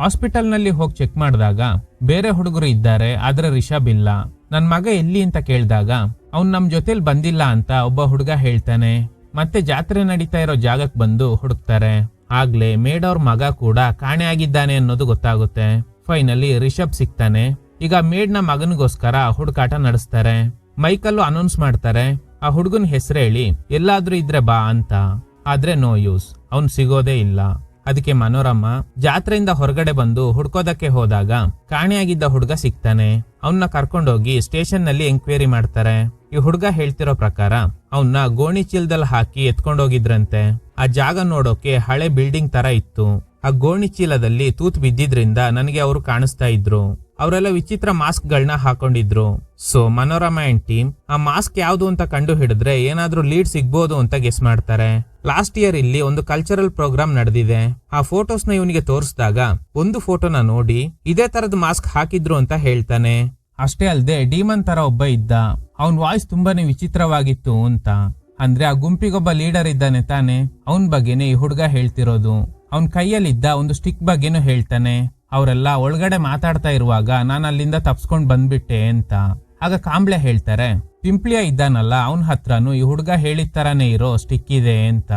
ಹಾಸ್ಪಿಟಲ್ ನಲ್ಲಿ ಹೋಗಿ ಚೆಕ್ ಮಾಡಿದಾಗ ಬೇರೆ ಹುಡುಗರು ಇದ್ದಾರೆ, ಆದ್ರೆ ರಿಷಬ್ ಇಲ್ಲ. ನನ್ ಮಗ ಎಲ್ಲಿ ಅಂತ ಕೇಳಿದಾಗ ಅವ್ನ್ ನಮ್ ಜೊತೆಲ್ ಬಂದಿಲ್ಲ ಅಂತ ಒಬ್ಬ ಹುಡುಗ ಹೇಳ್ತಾನೆ. ಮತ್ತೆ ಜಾತ್ರೆ ನಡೀತಾ ಇರೋ ಜಾಗಕ್ಕೆ ಬಂದು ಹುಡುಕ್ತಾರೆ. ಆಗ್ಲೇ ಮೇಡ್ ಅವ್ರ ಮಗ ಕೂಡ ಕಾಣೆ ಆಗಿದ್ದಾನೆ ಅನ್ನೋದು ಗೊತ್ತಾಗುತ್ತೆ. ಫೈನಲಿ ರಿಷಬ್ ಸಿಗ್ತಾನೆ. ಈಗ ಮೇಡ್ ನ ಮಗನಿಗೋಸ್ಕರ ಹುಡುಕಾಟ ನಡೆಸ್ತಾರೆ. ಮೈಕಲ್ಲು ಅನೌನ್ಸ್ ಮಾಡ್ತಾರೆ, ಆ ಹುಡುಗನ ಹೆಸರು ಹೇಳಿ ಎಲ್ಲಾದ್ರೂ ಇದ್ರೆ ಬಾ ಅಂತ. ಆದ್ರೆ ನೋ ಯೂಸ್, ಅವ್ನ್ ಸಿಗೋದೇ ಇಲ್ಲ. ಅದಕ್ಕೆ ಮನೋರಮ್ಮ ಜಾತ್ರೆಯಿಂದ ಹೊರಗಡೆ ಬಂದು ಹುಡ್ಕೋದಕ್ಕೆ ಹೋದಾಗ ಕಾಣೆಯಾಗಿದ್ದ ಹುಡುಗ ಸಿಗ್ತಾನೆ. ಅವನ್ನ ಕರ್ಕೊಂಡೋಗಿ ಸ್ಟೇಷನ್ ನಲ್ಲಿ ಎಂಕ್ವೈರಿ ಮಾಡ್ತಾರೆ. ಈ ಹುಡುಗ ಹೇಳ್ತಿರೋ ಪ್ರಕಾರ ಅವನ್ನ ಗೋಣಿ ಚೀಲದಲ್ಲಿ ಹಾಕಿ ಎತ್ಕೊಂಡೋಗಿದ್ರಂತೆ. ಆ ಜಾಗ ನೋಡೋಕೆ ಹಳೆ ಬಿಲ್ಡಿಂಗ್ ತರ ಇತ್ತು. ಆ ಗೋಣಿ ಚೀಲದಲ್ಲಿ ತೂತ್ ಬಿದ್ದಿದ್ರಿಂದ ನನಗೆ ಅವರು ಕಾಣಿಸ್ತಾ ಇದ್ರು. ಅವರೆಲ್ಲ ವಿಚಿತ್ರ ಮಾಸ್ಕ್ ಗಳನ್ನ ಹಾಕೊಂಡಿದ್ರು. ಸೊ ಮನೋರಮ ಅಂಡ್ ಟೀಮ್ ಆ ಮಾಸ್ಕ್ ಯಾವ್ದು ಅಂತ ಕಂಡು ಹಿಡಿದ್ರೆ ಏನಾದ್ರೂ ಲೀಡ್ ಸಿಗ್ಬೋದು ಅಂತ ಗೆಸ್ ಮಾಡ್ತಾರೆ. ಲಾಸ್ಟ್ ಇಯರ್ ಇಲ್ಲಿ ಒಂದು ಕಲ್ಚರಲ್ ಪ್ರೋಗ್ರಾಮ್ ನಡೆದಿದೆ. ಆ ಫೋಟೋಸ್ ನ ಇವನಿಗೆ ತೋರಿಸಿದಾಗ ಒಂದು ಫೋಟೋನ ನೋಡಿ ಇದೇ ತರದ ಮಾಸ್ಕ್ ಹಾಕಿದ್ರು ಅಂತ ಹೇಳ್ತಾನೆ. ಅಷ್ಟೇ ಅಲ್ಲದೆ ಡೀಮನ್ ತರ ಒಬ್ಬ ಇದ್ದ. ಅವನ್ ವಾಯ್ಸ್ ತುಂಬಾನೇ ವಿಚಿತ್ರವಾಗಿತ್ತು ಅಂತ. ಅಂದ್ರೆ ಆ ಗುಂಪಿಗೊಬ್ಬ ಲೀಡರ್ ಇದ್ದಾನೆ ತಾನೆ, ಅವನ್ ಬಗ್ಗೆನೇ ಈ ಹುಡುಗ ಹೇಳ್ತಿರೋದು. ಅವನ್ ಕೈಯಲ್ಲಿದ್ದ ಒಂದು ಸ್ಟಿಕ್ ಬಗ್ಗೆನೂ ಹೇಳ್ತಾನೆ. ಅವರೆಲ್ಲ ಒಳಗಡೆ ಮಾತಾಡ್ತಾ ಇರುವಾಗ ನಾನು ಅಲ್ಲಿಂದ ತಪ್ಸ್ಕೊಂಡ್ ಬಂದ್ಬಿಟ್ಟೆ ಅಂತ. ಆಗ ಕಾಂಬ್ಳೆ ಹೇಳ್ತಾರೆ, ಪಿಂಪ್ಲಿಯ ಇದ್ದಾನಲ್ಲ ಅವನ್ ಹತ್ರನು ಈ ಹುಡುಗ ಹೇಳಿದ ತರಾನೇ ಇರೋ ಸ್ಟಿಕ್ ಇದೆ ಅಂತ.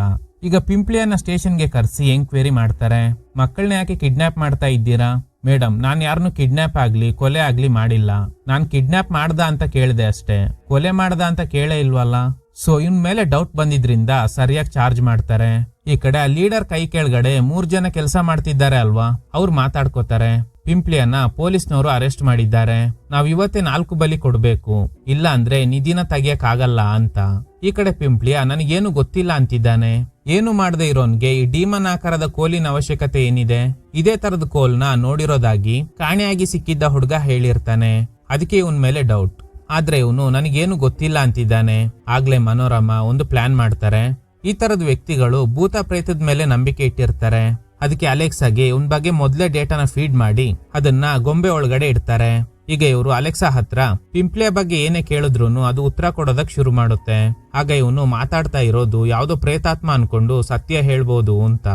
ಈಗ ಪಿಂಪ್ಲಿಯನ್ನ ಸ್ಟೇಷನ್ಗೆ ಕರೆಸಿ ಎಂಕ್ವೈರಿ ಮಾಡ್ತಾರೆ. ಮಕ್ಕಳನ್ನ ಯಾಕೆ ಕಿಡ್ನಾಪ್ ಮಾಡ್ತಾ ಇದ್ದೀರಾ? ಮೇಡಮ್, ನಾನ್ ಯಾರನ್ನು ಕಿಡ್ನಾಪ್ ಆಗ್ಲಿ ಕೊಲೆ ಆಗ್ಲಿ ಮಾಡಿಲ್ಲ. ನಾನ್ ಕಿಡ್ನಾಪ್ ಮಾಡ್ದ ಅಂತ ಕೇಳಿದೆ ಅಷ್ಟೇ, ಕೊಲೆ ಮಾಡ್ದ ಅಂತ ಕೇಳೇ ಇಲ್ವಲ್ಲ. ಸೊ ಇವನ್ ಮೇಲೆ ಡೌಟ್ ಬಂದಿದ್ರಿಂದ ಸರಿಯಾಗಿ ಚಾರ್ಜ್ ಮಾಡ್ತಾರೆ. ಈ ಕಡೆ ಆ ಲೀಡರ್ ಕೈ ಕೆಳಗಡೆ 3 ಜನ ಕೆಲಸ ಮಾಡ್ತಿದ್ದಾರೆ ಅಲ್ವಾ, ಅವ್ರು ಮಾತಾಡ್ಕೋತಾರೆ. ಪಿಂಪ್ಲಿಯನ್ನ ಪೊಲೀಸ್ನವರು ಅರೆಸ್ಟ್ ಮಾಡಿದ್ದಾರೆ. ನಾವ್ ಇವತ್ತೇ 4 ಬಲಿ ಕೊಡ್ಬೇಕು, ಇಲ್ಲ ಅಂದ್ರೆ ನಿಧಿನ ತೆಗಿಯಕ್ ಆಗಲ್ಲ ಅಂತ. ಈ ಕಡೆ ಪಿಂಪ್ಲಿಯ ನನಗೇನು ಗೊತ್ತಿಲ್ಲ ಅಂತಿದ್ದಾನೆ. ಏನು ಮಾಡದೆ ಇರೋನ್ಗೆ ಈ ಡೀಮನ್ ಆಕಾರದ ಕೋಲಿನ ಅವಶ್ಯಕತೆ ಏನಿದೆ? ಇದೇ ತರದ ಕೋಲ್ನ ನೋಡಿರೋದಾಗಿ ಕಾಣೆಯಾಗಿ ಸಿಕ್ಕಿದ್ದ ಹುಡುಗ ಹೇಳಿರ್ತಾನೆ. ಅದಕ್ಕೆ ಇವನ್ ಮೇಲೆ ಡೌಟ್. ಆದ್ರೆ ಇವನು ನನಗೇನು ಗೊತ್ತಿಲ್ಲ ಅಂತಿದ್ದಾನೆ. ಆಗ್ಲೇ ಮನೋರಮ ಒಂದು ಪ್ಲಾನ್ ಮಾಡ್ತಾರೆ. ಈ ತರದ ವ್ಯಕ್ತಿಗಳು ಭೂತ ಪ್ರೇತದ ಮೇಲೆ ನಂಬಿಕೆ ಇಟ್ಟಿರ್ತಾರೆ. ಅದಕ್ಕೆ ಅಲೆಕ್ಸಾಗೆ ಇವನ್ ಬಗ್ಗೆ ಮೊದಲೇ ಡೇಟಾನ ಫೀಡ್ ಮಾಡಿ ಅದನ್ನ ಗೊಂಬೆ ಒಳಗಡೆ ಇಡ್ತಾರೆ. ಈಗ ಇವರು ಅಲೆಕ್ಸಾ ಹತ್ರ ಪಿಂಪ್ಲಿಯ ಬಗ್ಗೆ ಏನೇ ಕೇಳಿದ್ರು ಅದು ಉತ್ತರ ಕೊಡೋದಕ್ ಶುರು ಮಾಡುತ್ತೆ. ಆಗ ಇವನು ಮಾತಾಡ್ತಾ ಇರೋದು ಯಾವ್ದೋ ಪ್ರೇತಾತ್ಮ ಅನ್ಕೊಂಡು ಸತ್ಯ ಹೇಳ್ಬೋದು ಅಂತ.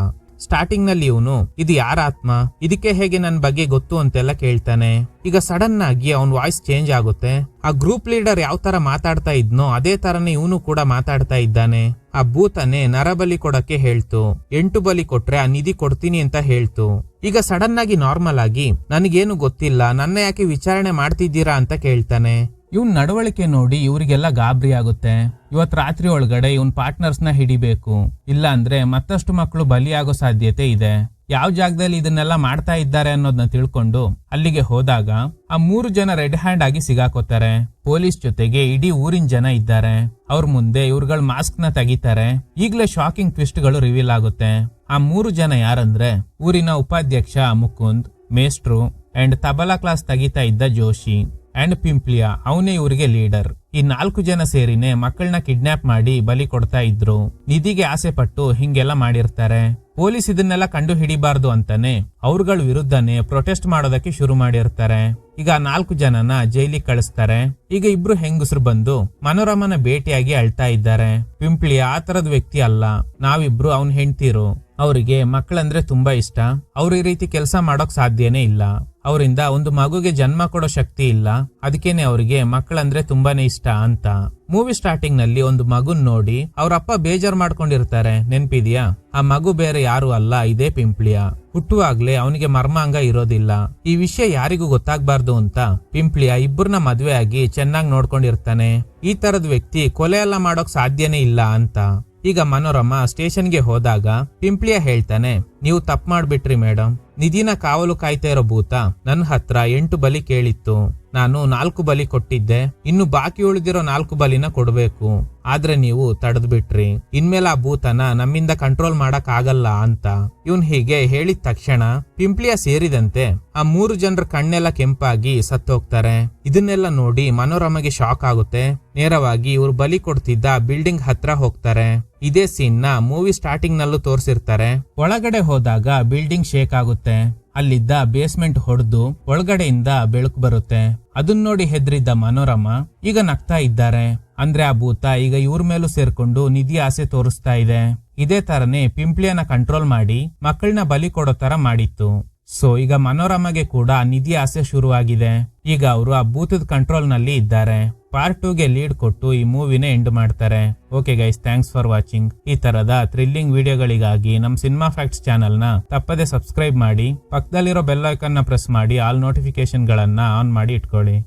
ಸ್ಟಾರ್ಟಿಂಗ್ ನಲ್ಲಿ ಇವನು ಇದು ಯಾರ ಆತ್ಮ, ಇದಕ್ಕೆ ಹೇಗೆ ನನ್ನ ಬಗ್ಗೆ ಗೊತ್ತು ಅಂತೆಲ್ಲ ಕೇಳ್ತಾನೆ. ಈಗ ಸಡನ್ ಆಗಿ ಅವನ್ ವಾಯ್ಸ್ ಚೇಂಜ್ ಆಗುತ್ತೆ. ಆ ಗ್ರೂಪ್ ಲೀಡರ್ ಯಾವ ತರ ಮಾತಾಡ್ತಾ ಇದ್ನೋ ಅದೇ ತರನೇ ಇವನು ಕೂಡ ಮಾತಾಡ್ತಾ ಇದ್ದಾನೆ. ಆ ಭೂತನೇ ನರಬಲಿ ಕೊಡಕ್ಕೆ ಹೇಳ್ತು. 8 ಬಲಿ ಕೊಟ್ರೆ ಆ ನಿಧಿ ಕೊಡ್ತೀನಿ ಅಂತ ಹೇಳ್ತು. ಈಗ ಸಡನ್ ಆಗಿ ನಾರ್ಮಲ್ ಆಗಿ ನನಗೇನು ಗೊತ್ತಿಲ್ಲ, ನನ್ನ ಯಾಕೆ ವಿಚಾರಣೆ ಮಾಡ್ತಿದ್ದೀರಾ ಅಂತ ಕೇಳ್ತಾನೆ. ಇವನ್ ನಡವಳಿಕೆ ನೋಡಿ ಇವರಿಗೆಲ್ಲ ಗಾಬರಿ ಆಗುತ್ತೆ. ಇವತ್ ರಾತ್ರಿ ಒಳಗಡೆ ಇವನ್ ಪಾರ್ಟ್ನರ್ಸ್ ನ ಹಿಡಿಬೇಕು, ಇಲ್ಲ ಅಂದ್ರೆ ಮತ್ತಷ್ಟು ಮಕ್ಕಳು ಬಲಿಯಾಗೋ ಸಾಧ್ಯತೆ ಇದೆ. ಯಾವ ಜಾಗದಲ್ಲಿ ಇದನ್ನೆಲ್ಲ ಮಾಡ್ತಾ ಇದ್ದಾರೆ ಅನ್ನೋದನ್ನ ತಿಳ್ಕೊಂಡು ಅಲ್ಲಿಗೆ ಹೋದಾಗ ಆ 3 ಜನ ರೆಡ್ ಹ್ಯಾಂಡ್ ಆಗಿ ಸಿಗಾಕೋತಾರೆ. ಪೊಲೀಸ್ ಜೊತೆಗೆ ಇಡೀ ಊರಿನ ಜನ ಇದ್ದಾರೆ. ಅವ್ರ ಮುಂದೆ ಇವ್ರುಗಳ ಮಾಸ್ಕ್ ನ ತೆಗಿತಾರೆ. ಈಗ್ಲೇ ಶಾಕಿಂಗ್ ಟ್ವಿಸ್ಟ್ ಗಳು ರಿವೀಲ್ ಆಗುತ್ತೆ. ಆ 3 ಜನ ಯಾರಂದ್ರೆ ಊರಿನ ಉಪಾಧ್ಯಕ್ಷ ಮುಕುಂದ್, ಮೇಸ್ಟ್ರು ಅಂಡ್ ತಬಲಾ ಕ್ಲಾಸ್ ತೆಗಿತಾ ಇದ್ದ ಜೋಶಿ ಅಂಡ್ ಪಿಂಪ್ಲಿಯ, ಅವನೇ ಇವ್ರಿಗೆ ಲೀಡರ್. ಈ 4 ಜನ ಸೇರಿನೇ ಮಕ್ಕಳನ್ನ ಕಿಡ್ನಾಪ್ ಮಾಡಿ ಬಲಿ ಕೊಡ್ತಾ ಇದ್ರು. ನಿಧಿಗೆ ಆಸೆ ಪಟ್ಟು ಹಿಂಗೆಲ್ಲ ಮಾಡಿರ್ತಾರೆ. ಪೊಲೀಸ್ ಇದನ್ನೆಲ್ಲ ಕಂಡು ಹಿಡಿಬಾರ್ದು ಅಂತಾನೆ ಅವ್ರಗಳ ವಿರುದ್ಧನೇ ಪ್ರೊಟೆಸ್ಟ್ ಮಾಡೋದಕ್ಕೆ ಶುರು ಮಾಡಿರ್ತಾರೆ. ಈಗ 4 ಜನನ ಜೈಲಿಗೆ ಕಳಿಸ್ತಾರೆ. ಈಗ 2 ಹೆಂಗಸರು ಬಂದು ಮನೋರಮನ ಭೇಟಿಯಾಗಿ ಅಳ್ತಾ ಇದ್ದಾರೆ. ಪಿಂಪ್ಲಿಯ ಆ ತರದ ವ್ಯಕ್ತಿ ಅಲ್ಲ, ನಾವಿಬ್ರು ಅವನ್ ಹೆಂಡ್ತಿರು. ಅವರಿಗೆ ಮಕ್ಕಳಂದ್ರೆ ತುಂಬಾ ಇಷ್ಟ. ಅವ್ರು ಈ ರೀತಿ ಕೆಲಸ ಮಾಡೋಕ್ ಸಾಧ್ಯನೇ ಇಲ್ಲ. ಅವರಿಂದ ಒಂದು ಮಗುಗೆ ಜನ್ಮ ಕೊಡೋ ಶಕ್ತಿ ಇಲ್ಲ. ಅದಕ್ಕೇನೆ ಅವ್ರಿಗೆ ಮಕ್ಕಳಂದ್ರೆ ತುಂಬಾನೇ ಇಷ್ಟ ಅಂತ. ಮೂವಿ ಸ್ಟಾರ್ಟಿಂಗ್ ನಲ್ಲಿ ಒಂದು ಮಗುನ್ ನೋಡಿ ಅವ್ರಪ್ಪ ಬೇಜಾರ್ ಮಾಡ್ಕೊಂಡಿರ್ತಾರೆ, ನೆನ್ಪಿದ್ಯಾ? ಆ ಮಗು ಬೇರೆ ಯಾರು ಅಲ್ಲ, ಇದೇ ಪಿಂಪ್ಲಿಯ. ಹುಟ್ಟುವಾಗ್ಲೇ ಅವನಿಗೆ ಮರ್ಮಾಂಗ ಇರೋದಿಲ್ಲ. ಈ ವಿಷಯ ಯಾರಿಗೂ ಗೊತ್ತಾಗ್ಬಾರ್ದು ಅಂತ ಪಿಂಪ್ಲಿಯ 2 ಮದ್ವೆ ಆಗಿ ಚೆನ್ನಾಗಿ ನೋಡ್ಕೊಂಡಿರ್ತಾನೆ. ಈ ತರದ ವ್ಯಕ್ತಿ ಕೊಲೆ ಎಲ್ಲ ಮಾಡೋಕ್ ಸಾಧ್ಯನೇ ಇಲ್ಲ ಅಂತ. ಈಗ ಮನೋರಮ ಸ್ಟೇಷನ್ಗೆ ಹೋದಾಗ ಪಿಂಪ್ಲಿಯ ಹೇಳ್ತಾನೆ, ನೀವು ತಪ್ಪು ಮಾಡ್ಬಿಟ್ರಿ ಮೇಡಮ್. ನಿಧಿನ ಕಾವಲು ಕಾಯ್ತಾ ಇರೋ ಭೂತ ನನ್ನ ಹತ್ರ 8 ಬಲಿ ಕೇಳಿತ್ತು. ನಾನು 4 ಬಲಿ ಕೊಟ್ಟಿದ್ದೆ. ಇನ್ನು ಬಾಕಿ ಉಳಿದಿರೋ 4 ಬಲಿನ ಕೊಡ್ಬೇಕು. ಆದ್ರೆ ನೀವು ತಡೆದ್ಬಿಟ್ರಿ. ಇನ್ಮೇಲೆ ಆ ಭೂತನ ನಮ್ಮಿಂದ ಕಂಟ್ರೋಲ್ ಮಾಡಕ್ ಆಗಲ್ಲ ಅಂತ. ಇವನ್ ಹೀಗೆ ಹೇಳಿದ ತಕ್ಷಣ ಪಿಂಪ್ಲಿಯ ಸೇರಿದಂತೆ ಆ 3 ಜನರ ಕಣ್ಣೆಲ್ಲ ಕೆಂಪಾಗಿ ಸತ್ತೋಗ್ತಾರೆ. ಇದನ್ನೆಲ್ಲ ನೋಡಿ ಮನೋರಮಗೆ ಶಾಕ್ ಆಗುತ್ತೆ. ನೇರವಾಗಿ ಇವ್ರು ಬಲಿ ಕೊಡ್ತಿದ್ದ ಬಿಲ್ಡಿಂಗ್ ಹತ್ರ ಹೋಗ್ತಾರೆ. ಇದೇ ಸೀನ್ ನ ಮೂವಿ ಸ್ಟಾರ್ಟಿಂಗ್ ನಲ್ಲೂ ತೋರಿಸಿರ್ತಾರೆ. ಒಳಗಡೆ ಹೋದಾಗ ಬಿಲ್ಡಿಂಗ್ ಶೇಕ್ ಆಗುತ್ತೆ. ಅಲ್ಲಿದ್ದ ಬೇಸ್ಮೆಂಟ್ ಹೊಡೆದು ಒಳಗಡೆಯಿಂದ ಬೆಳಕು ಬರುತ್ತೆ. ಅದನ್ನ ನೋಡಿ ಹೆದ್ರಿದ್ದ ಮನೋರಮ ಈಗ ನಗ್ತಾ ಇದ್ದಾರೆ. ಅಂದ್ರೆ ಆ ಭೂತ ಈಗ ಇವ್ರ ಮೇಲೂ ಸೇರ್ಕೊಂಡು ನಿಧಿ ಆಸೆ ತೋರಿಸ್ತಾ ಇದೆ. ಇದೇ ತರನೇ ಪಿಂಪ್ಲಿಯನ್ನ ಕಂಟ್ರೋಲ್ ಮಾಡಿ ಮಕ್ಕಳನ್ನ ಬಲಿ ಕೊಡೋ ತರ ಮಾಡಿತ್ತು. ಸೊ ಈಗ ಮನೋರಮಗೆ ಕೂಡ ನಿಧಿ ಆಸೆ ಶುರುವಾಗಿದೆ. ಈಗ ಅವರು ಆ ಭೂತದ ಕಂಟ್ರೋಲ್ ನಲ್ಲಿ ಇದ್ದಾರೆ. ಪಾರ್ಟ್ 2ಗೆ ಲೀಡ್ ಕೊಟ್ಟು ಈ ಮೂವಿನ ಎಂಡ್ ಮಾಡ್ತಾರೆ. Okay guys, thanks for watching. ಈ ತರದ ಥ್ರಿಲ್ಲಿಂಗ್ ವಿಡಿಯೋಗಳಿಗಾಗಿ ನಮ್ಮ ಸಿನಿಮಾ ಫ್ಯಾಕ್ಟ್ಸ್ ಚಾನಲ್ ನ ತಪ್ಪದೆ ಸಬ್ಸ್ಕ್ರೈಬ್ ಮಾಡಿ, ಪಕ್ಕದಲ್ಲಿರೋ ಬೆಲ್ ಐಕಾನ್ ನ ಪ್ರೆಸ್ ಮಾಡಿ ಆಲ್ ನೋಟಿಫಿಕೇಶನ್ ಗಳನ್ನ ಆನ್ ಮಾಡಿ ಇಟ್ಕೊಳ್ಳಿ.